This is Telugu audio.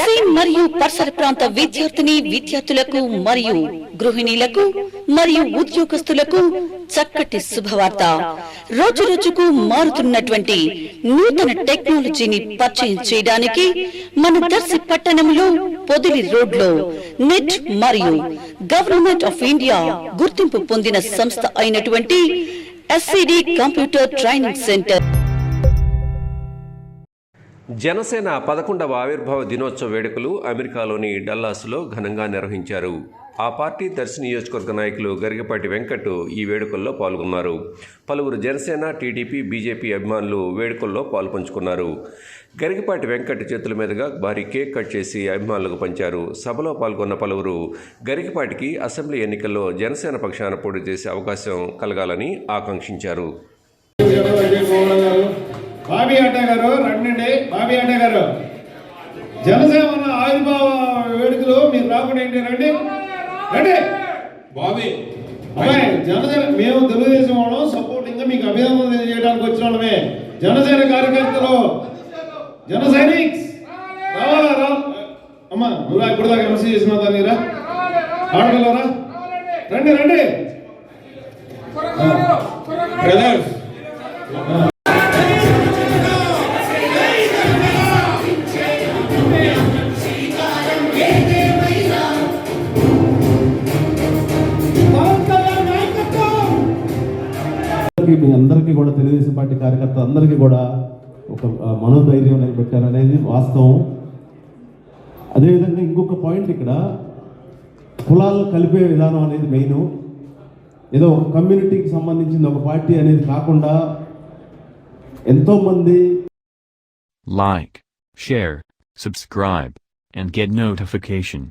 దర్శి మరియు పరిసర ప్రాంత విద్యార్థులకు మరియు గృహిణీలకు మరియు ఉద్యోగస్తులకు చక్కటి శుభవార్త. రోజు రోజుకు మారుతున్నటువంటి నూతన టెక్నాలజీని పరిచయం చేయడానికి మన దర్శి పట్టణంలో పొదిలి రోడ్లో నెట్ మరియు గవర్నమెంట్ ఆఫ్ ఇండియా గుర్తింపు పొందిన సంస్థ అయినటువంటి SCD computer training centre. Janasena 11వ ఆవిర్భావ దినోత్సవ వేడుకలు అమెరికాలోని డల్లాస్లో ఘనంగా నిర్వహించారు. ఆ పార్టీ దర్శి నియోజకవర్గ నాయకులు గరికపాటి వెంకట్ ఈ వేడుకల్లో పాల్గొన్నారు. పలువురు జనసేన, టీడీపీ, బీజేపీ అభిమానులు వేడుకల్లో పాల్పంచుకున్నారు. గరికపాటి వెంకట్ చేతుల మీదుగా భారీ కేక్ కట్ చేసి అభిమానులకు పంచారు. సభలో పాల్గొన్న పలువురు గరికపాటికి అసెంబ్లీ ఎన్నికల్లో జనసేన పక్షాన పోటీ చేసే అవకాశం కలగాలని ఆకాంక్షించారు. బాబీ అడ్డా గారు రండి. బాబీ అడ్డా గారు జనసేన ఆవిర్భావ వేడుకలు మీరు రాకుండా ఏంటి? రండి రండి బాబీ. అమ్మాయి జనసేన మేము తెలుగుదేశం వాళ్ళం సపోర్టింగ్ మీకు అభినందన తెలియజేయడానికి వచ్చిన వాళ్ళమే. జనసేన కార్యకర్తలు జన సైనిక్స్ రావాలా? రా అమ్మా, నువ్వు ఇప్పుడు దాకా మెసేజ్ చేసిన దాన్ని రా ఆడగలరా? రండి రండి బ్రదర్స్. మీ అందరికీ కూడా తెలుగుదేశం పార్టీ కార్యకర్తలు అందరికీ కూడా ఒక మనోధైర్యం నిలబెట్టారు అనేది వాస్తవం. అదేవిధంగా ఇంకొక పాయింట్, ఇక్కడ కులాలు కలిపే విధానం అనేది మెయిన్. ఏదో ఒక కమ్యూనిటీకి సంబంధించిన ఒక పార్టీ అనేది కాకుండా ఎంతోమంది like, share, subscribe, and get notification.